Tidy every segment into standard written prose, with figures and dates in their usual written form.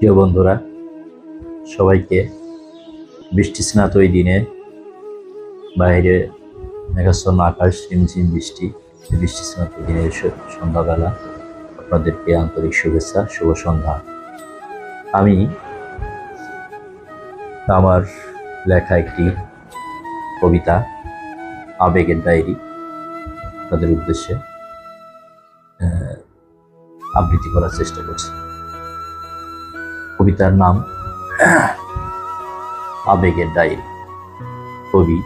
প্রিয় বন্ধুরা, সবাইকে বৃষ্টি স্নাত ওই দিনে বাইরে মেঘাচ্ছন্ন আকাশ, ঝিমঝিম বৃষ্টি, বৃষ্টি স্নাত ওই দিনের সন্ধ্যাবেলা আপনাদেরকে আন্তরিক শুভেচ্ছা, শুভ সন্ধ্যা। আমি আমার লেখা একটি কবিতা আবেগের ডায়েরি তাদের উদ্দেশ্যে আবৃত্তি করার চেষ্টা করছি। কবিতার নাম আবেগের ডায়েরি। কবি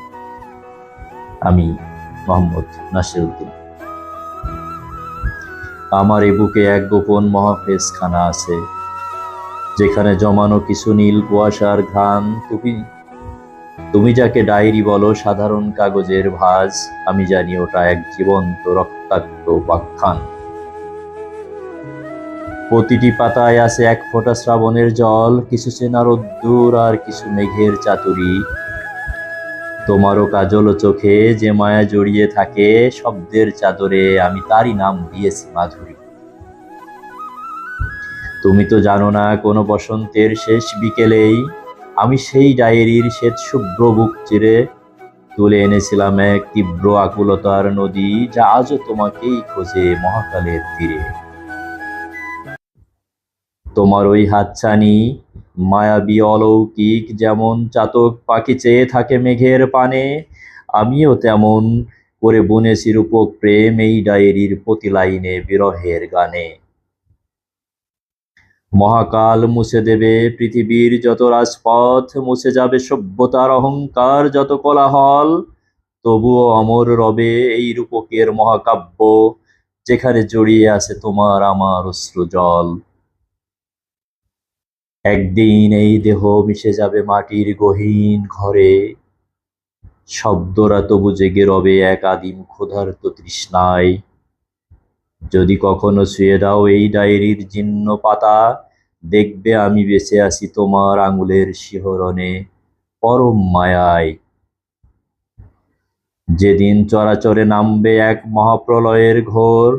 আমি মোহাম্মদ নাসিরউদ্দিন। আমার এ বুকে এক গোপন মহাফেজখানা আছে, যেখানে জমানো কিছু নীল কুয়াশার ঘ্রাণ। তুমি যাকে ডায়েরি বলো, সাধারণ কাগজের ভাঁজ, আমি জানি ওটা এক জীবন্ত রক্তাক্ত উপাখ্যান। প্রতিটি পাতায় আছে এক ফোঁটা শ্রাবণের জল, কিছু চেনা রোদ্দুর আর কিছু মেঘের চাতুরি। তোমারও কাজল চোখে যে মায়া জড়িয়ে থাকে, শব্দের চাদরে আমি তারই নাম দিয়েছি মাধুরী। তুমি তো জানো না, কোনো বসন্তের শেষ বিকেলেই আমি সেই ডায়েরির শ্বেত শুভ্র বুক চিরে তুলে এনেছিলাম এক তীব্র আকুলতার নদী, যা আজও তোমাকেই খোঁজে মহাকালের তীরে। তোমার ওই হাতছানি মায়াবী অলৌকিক, যেমন চাতক পাখি চেয়ে থাকে মেঘের পানে, আমিও তেমন করে বুনেছি রূপক প্রেম এই ডায়েরির প্রতি লাইনে বিরহের গানে। মহাকাল মুছে দেবে পৃথিবীর যত রাজপথ, মুছে যাবে সভ্যতার অহংকার যত কোলাহল, তবুও অমর রবে এই রূপকের মহাকাব্য, যেখানে জড়িয়ে আছে তোমার আমার অশ্রু জল। একদিন এই দেহ মিশে যাবে মাটির গহীন ঘরে, শব্দরা তবু জেগে রবে এক আদিম ক্ষুধার্ত তৃষ্ণায়। যদি কখনো ছুঁয়ে দাও এই ডায়েরির জীর্ণ পাতা, দেখবে আমি বেঁচে আছি তোমার আঙুলের শিহরণে, পরম মায়ায়। যেদিন চরাচরে নামবে এক মহাপ্রলয়ের ঘোর,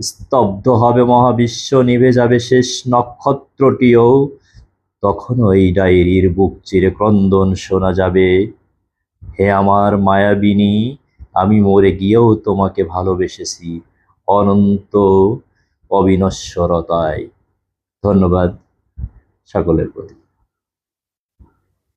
স্তব্ধ হবে মহাবিশ্ব, নিভে যাবে শেষ নক্ষত্রটিও, তখনও এই ডায়েরির বুক চিরে ক্রন্দন শোনা যাবে, হে আমার মায়াবিনী, আমি মরে গিয়েও তোমাকে ভালোবেসেছি অনন্ত অবিনশ্বরতায়। ধন্যবাদ সকলের প্রতি।